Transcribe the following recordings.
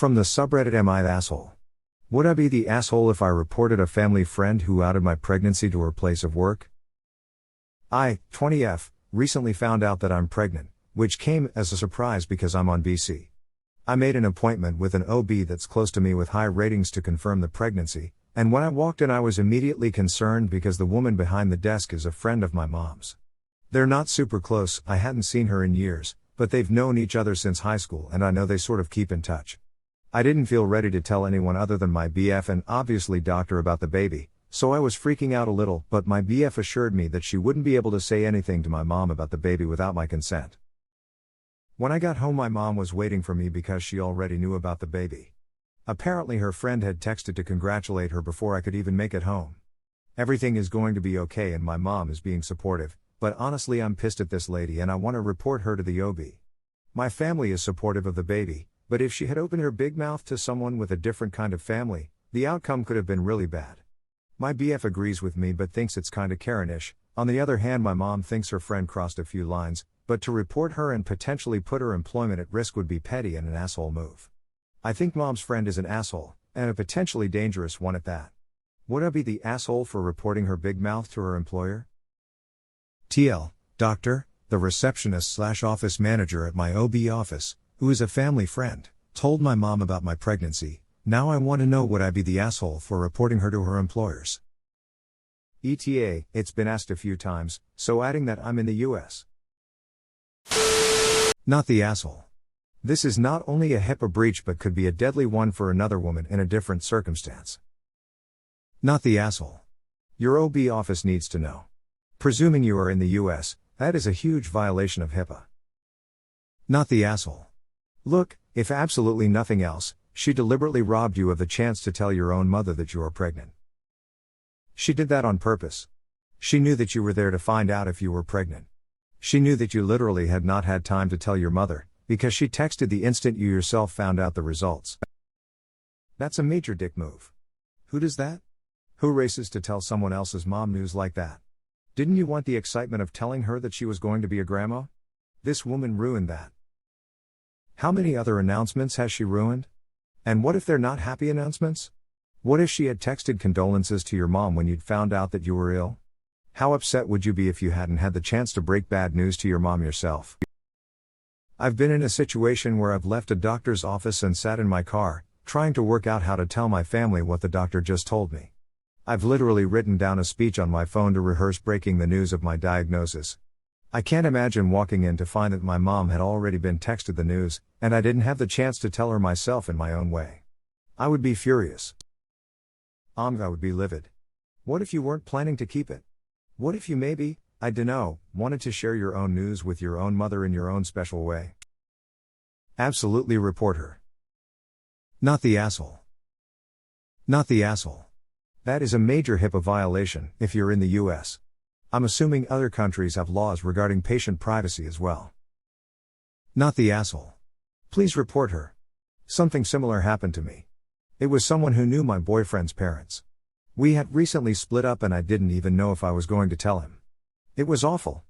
From the subreddit AmItheAsshole. Would I be the asshole if I reported a family friend who outed my pregnancy to her place of work? I, 20F, recently found out that I'm pregnant, which came as a surprise because I'm on BC. I made an appointment with an OB that's close to me with high ratings to confirm the pregnancy, and when I walked in I was immediately concerned because the woman behind the desk is a friend of my mom's. They're not super close, I hadn't seen her in years, but they've known each other since high school and I know they sort of keep in touch. I didn't feel ready to tell anyone other than my BF and obviously doctor about the baby, so I was freaking out a little, but my BF assured me that she wouldn't be able to say anything to my mom about the baby without my consent. When I got home my mom was waiting for me because she already knew about the baby. Apparently her friend had texted to congratulate her before I could even make it home. Everything is going to be okay and my mom is being supportive, but honestly I'm pissed at this lady and I want to report her to the OB. My family is supportive of the baby, but if she had opened her big mouth to someone with a different kind of family, the outcome could have been really bad. My BF agrees with me but thinks it's kinda Karen-ish. On the other hand my mom thinks her friend crossed a few lines, but to report her and potentially put her employment at risk would be petty and an asshole move. I think mom's friend is an asshole, and a potentially dangerous one at that. Would I be the asshole for reporting her big mouth to her employer? TL, doctor, the receptionist/office manager at my OB office, who is a family friend, told my mom about my pregnancy. Now I want to know would I be the asshole for reporting her to her employers? ETA, it's been asked a few times, so adding that I'm in the US. Not the asshole. This is not only a HIPAA breach but could be a deadly one for another woman in a different circumstance. Not the asshole. Your OB office needs to know. Presuming you are in the US, that is a huge violation of HIPAA. Not the asshole. Look, if absolutely nothing else, she deliberately robbed you of the chance to tell your own mother that you are pregnant. She did that on purpose. She knew that you were there to find out if you were pregnant. She knew that you literally had not had time to tell your mother, because she texted the instant you yourself found out the results. That's a major dick move. Who does that? Who races to tell someone else's mom news like that? Didn't you want the excitement of telling her that she was going to be a grandma? This woman ruined that. How many other announcements has she ruined? And what if they're not happy announcements? What if she had texted condolences to your mom when you'd found out that you were ill? How upset would you be if you hadn't had the chance to break bad news to your mom yourself? I've been in a situation where I've left a doctor's office and sat in my car, trying to work out how to tell my family what the doctor just told me. I've literally written down a speech on my phone to rehearse breaking the news of my diagnosis. I can't imagine walking in to find that my mom had already been texted the news, and I didn't have the chance to tell her myself in my own way. I would be furious. I would be livid. What if you weren't planning to keep it? What if you maybe, I dunno, wanted to share your own news with your own mother in your own special way? Absolutely report her. Not the asshole. Not the asshole. That is a major HIPAA violation, if you're in the US. I'm assuming other countries have laws regarding patient privacy as well. Not the asshole. Please report her. Something similar happened to me. It was someone who knew my boyfriend's parents. We had recently split up and I didn't even know if I was going to tell him. It was awful.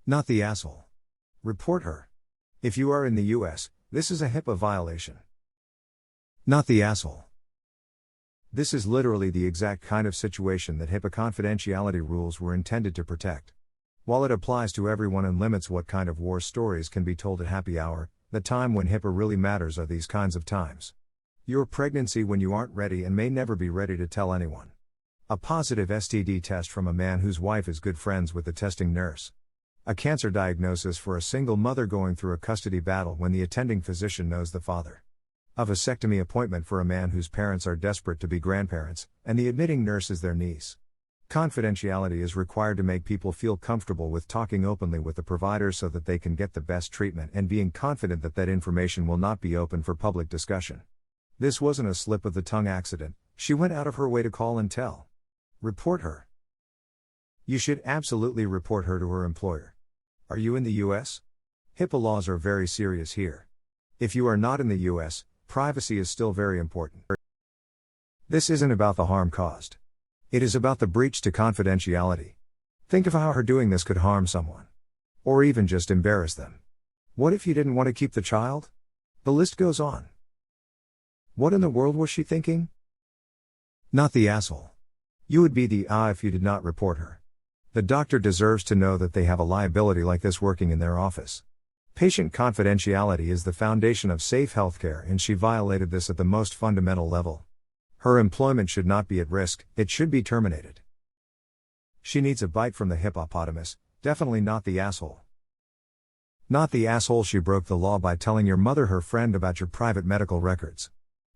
Not the asshole. Report her. If you are in the US, this is a HIPAA violation. Not the asshole. This is literally the exact kind of situation that HIPAA confidentiality rules were intended to protect. While it applies to everyone and limits what kind of war stories can be told at happy hour, the time when HIPAA really matters are these kinds of times. Your pregnancy when you aren't ready and may never be ready to tell anyone. A positive STD test from a man whose wife is good friends with the testing nurse. A cancer diagnosis for a single mother going through a custody battle when the attending physician knows the father. A vasectomy appointment for a man whose parents are desperate to be grandparents, and the admitting nurse is their niece. Confidentiality is required to make people feel comfortable with talking openly with the provider so that they can get the best treatment and being confident that that information will not be open for public discussion. This wasn't a slip of the tongue accident, she went out of her way to call and tell. Report her. You should absolutely report her to her employer. Are you in the US? HIPAA laws are very serious here. If you are not in the US, privacy is still very important. This isn't about the harm caused. It is about the breach to confidentiality. Think of how her doing this could harm someone. Or even just embarrass them. What if you didn't want to keep the child? The list goes on. What in the world was she thinking? Not the asshole. You would be the if you did not report her. The doctor deserves to know that they have a liability like this working in their office. Patient confidentiality is the foundation of safe healthcare, and she violated this at the most fundamental level. Her employment should not be at risk, it should be terminated. She needs a bite from the hippopotamus, definitely not the asshole. Not the asshole. She broke the law by telling your mother her friend about your private medical records.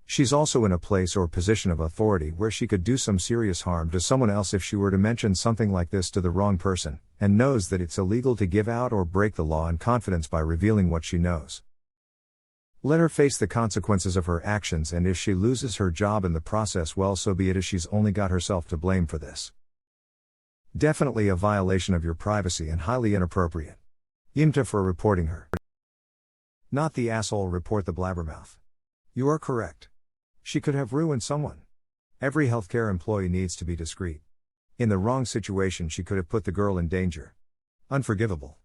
She's also in a place or position of authority where she could do some serious harm to someone else if she were to mention something like this to the wrong person, and knows that it's illegal to give out or break the law in confidence by revealing what she knows. Let her face the consequences of her actions, and if she loses her job in the process, well, so be it, as she's only got herself to blame for this. Definitely a violation of your privacy and highly inappropriate. WIBTA for reporting her. Not the asshole. Report the blabbermouth. You are correct. She could have ruined someone. Every healthcare employee needs to be discreet. In the wrong situation, she could have put the girl in danger. Unforgivable.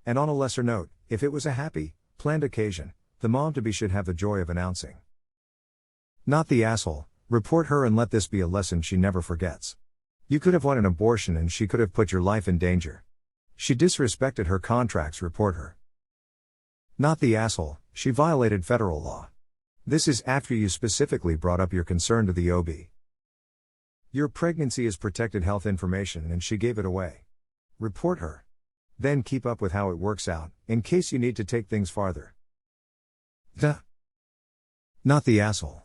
And on a lesser note, if it was a happy, planned occasion, the mom-to-be should have the joy of announcing. Not the asshole. Report her and let this be a lesson she never forgets. You could have won an abortion and she could have put your life in danger. She disrespected her contracts. Report her. Not the asshole. She violated federal law. This is after you specifically brought up your concern to the OB. Your pregnancy is protected health information and she gave it away. Report her. Then keep up with how it works out, in case you need to take things farther. Not the asshole.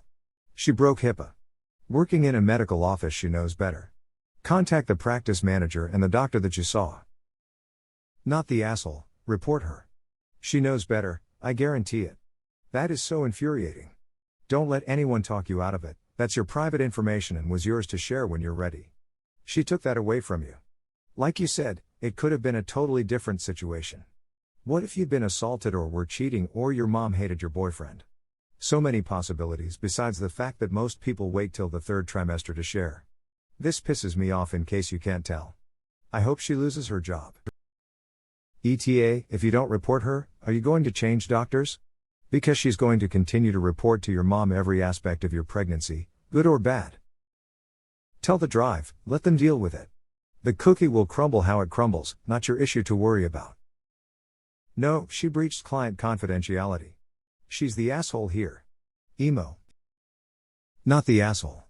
She broke HIPAA. Working in a medical office, she knows better. Contact the practice manager and the doctor that you saw. Not the asshole. Report her. She knows better, I guarantee it. That is so infuriating. Don't let anyone talk you out of it. That's your private information and was yours to share when you're ready. She took that away from you. Like you said, it could have been a totally different situation. What if you'd been assaulted or were cheating, or your mom hated your boyfriend? So many possibilities, besides the fact that most people wait till the third trimester to share. This pisses me off, in case you can't tell. I hope she loses her job. ETA, if you don't report her, are you going to change doctors? Because she's going to continue to report to your mom every aspect of your pregnancy, good or bad. Tell the drive, let them deal with it. The cookie will crumble how it crumbles, not your issue to worry about. No, she breached client confidentiality. She's the asshole here. Emo. Not the asshole.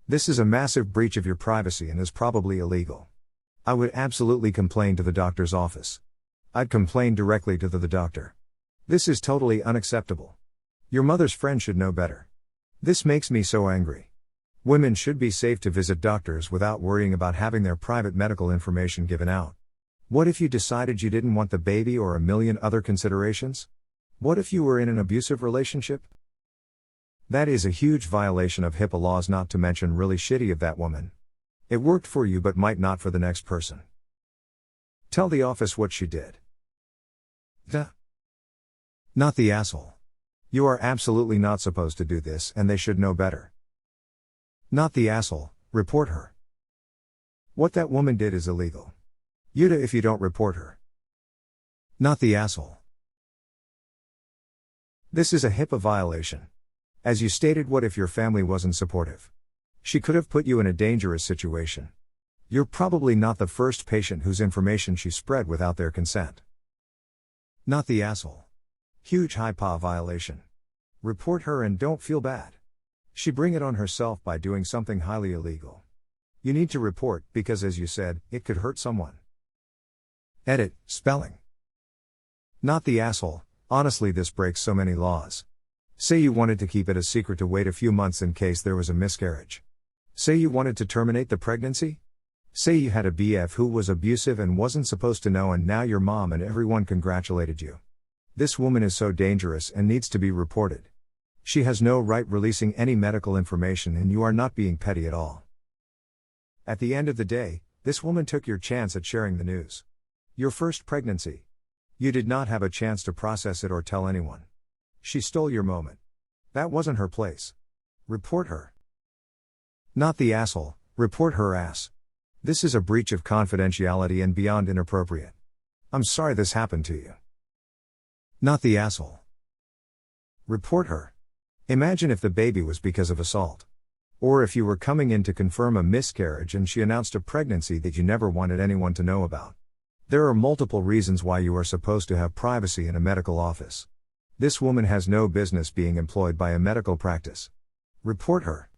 This is a massive breach of your privacy and is probably illegal. I would absolutely complain to the doctor's office. I'd complain directly to the doctor. This is totally unacceptable. Your mother's friend should know better. This makes me so angry. Women should be safe to visit doctors without worrying about having their private medical information given out. What if you decided you didn't want the baby, or a million other considerations? What if you were in an abusive relationship? That is a huge violation of HIPAA laws, not to mention really shitty of that woman. It worked for you but might not for the next person. Tell the office what she did. Not the asshole. You are absolutely not supposed to do this, and they should know better. Not the asshole. Report her. What that woman did is illegal. WIBTA if you don't report her. Not the asshole. This is a HIPAA violation. As you stated, what if your family wasn't supportive? She could have put you in a dangerous situation. You're probably not the first patient whose information she spread without their consent. Not the asshole. Huge HIPAA violation. Report her and don't feel bad. She bring it on herself by doing something highly illegal. You need to report, because as you said, it could hurt someone. Edit, spelling. Not the asshole. Honestly, this breaks so many laws. Say you wanted to keep it a secret to wait a few months in case there was a miscarriage. Say you wanted to terminate the pregnancy. Say you had a BF who was abusive and wasn't supposed to know, and now your mom and everyone congratulated you. This woman is so dangerous and needs to be reported. She has no right releasing any medical information, and you are not being petty at all. At the end of the day, this woman took your chance at sharing the news. Your first pregnancy. You did not have a chance to process it or tell anyone. She stole your moment. That wasn't her place. Report her. Not the asshole. Report her ass. This is a breach of confidentiality and beyond inappropriate. I'm sorry this happened to you. Not the asshole. Report her. Imagine if the baby was because of assault. Or if you were coming in to confirm a miscarriage and she announced a pregnancy that you never wanted anyone to know about. There are multiple reasons why you are supposed to have privacy in a medical office. This woman has no business being employed by a medical practice. Report her.